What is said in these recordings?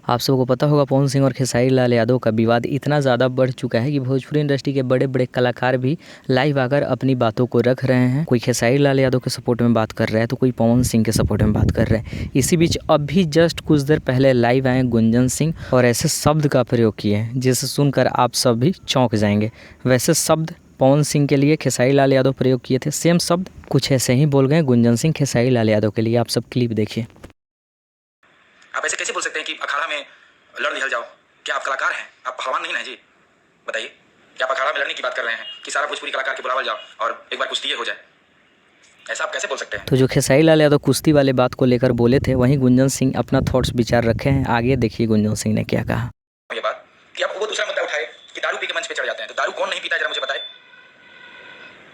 आप सबको पता होगा पवन सिंह और खेसारी लाल यादव का विवाद इतना ज़्यादा बढ़ चुका है कि भोजपुरी इंडस्ट्री के बड़े बड़े कलाकार भी लाइव आकर अपनी बातों को रख रहे हैं। कोई खेसारी लाल यादव के सपोर्ट में बात कर रहा है तो कोई पवन सिंह के सपोर्ट में बात कर रहे हैं। इसी बीच अभी जस्ट कुछ देर पहले लाइव आए गुंजन सिंह और ऐसे शब्द का प्रयोग किए हैं जिसे सुनकर आप सब भी चौंक जाएंगे। वैसे शब्द पवन सिंह के लिए खेसारी लाल यादव प्रयोग किए थे, सेम शब्द कुछ ऐसे ही बोल गए गुंजन सिंह खेसारी लाल यादव के लिए। आप सब क्लिप देखिए। आप ऐसे कैसे बोल सकते हैं कि अखाड़ा में लड़ निकल जाओ? क्या आप कलाकार हैं? आप पहलवान नहीं ना जी? बताइए, क्या आप अखाड़ा में लड़ने की बात कर रहे हैं कि सारा भोजपुरी कलाकार के बुलावा जाओ और एक बार कुश्ती हो जाए? ऐसा आप कैसे बोल सकते हैं? तो जो खेसारी लाल यादव कुश्ती वाले बात को लेकर बोले थे, वहीं गुंजन सिंह अपना थॉट्स विचार रखे हैं। आगे देखिए गुंजन सिंह ने क्या कहा। ये बात कि आप वो दूसरा मुद्दा उठाए कि दारू पी के मंच पे चढ़ जाते हैं, तो दारू कौन नहीं पीता है जरा मुझे बताए?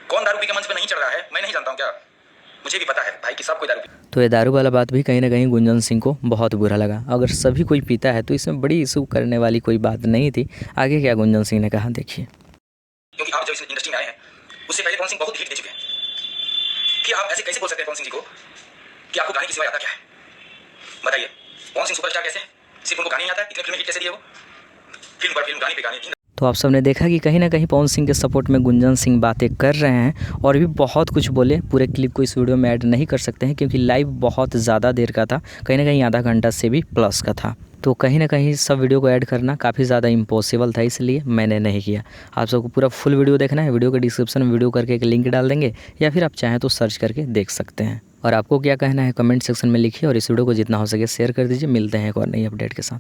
कौन दारू पी के मंच पे नहीं चढ़ रहा है? मैं नहीं जानता हूँ क्या? मुझे भी पता है भाई कि सब कोई दारू पी। तो ये दारू वाला बात भी कहीं ना कहीं गुंजन सिंह को बहुत बुरा लगा। अगर सभी कोई पीता है तो इसमें बड़ी इशू करने वाली कोई बात नहीं थी। आगे क्या गुंजन सिंह ने कहा देखिए। क्योंकि आप जब इस इंडस्ट्री में आए हैं उससे पहले पवन सिंह बहुत हिट दे चुके हैं कि आप ऐसे कैसे बोल सकते हैं पवन सिंह जी को कि आपको गाने की सिवा आता क्या है? बताइए, पवन सिंह सुपरस्टार कैसे हैं? सिर्फ उनको गाने नहीं आता है? इतने फिल्म हिट कैसे दिए वो? फिल्म पर फिल्म, गाने पे गाने। तो आप सबने देखा कि कहीं ना कहीं पवन सिंह के सपोर्ट में गुंजन सिंह बातें कर रहे हैं और भी बहुत कुछ बोले। पूरे क्लिप को इस वीडियो में ऐड नहीं कर सकते हैं क्योंकि लाइव बहुत ज़्यादा देर का था, कहीं ना कहीं आधा घंटा से भी प्लस का था। तो कहीं ना कहीं सब वीडियो को ऐड करना काफ़ी ज़्यादा इम्पॉसिबल था, इसलिए मैंने नहीं किया। आप सबको पूरा फुल वीडियो देखना है, वीडियो के डिस्क्रिप्शन में वीडियो करके एक लिंक डाल देंगे या फिर आप चाहें तो सर्च करके देख सकते हैं। और आपको क्या कहना है कमेंट सेक्शन में लिखिए और इस वीडियो को जितना हो सके शेयर कर दीजिए। मिलते हैं एक और नई अपडेट के साथ।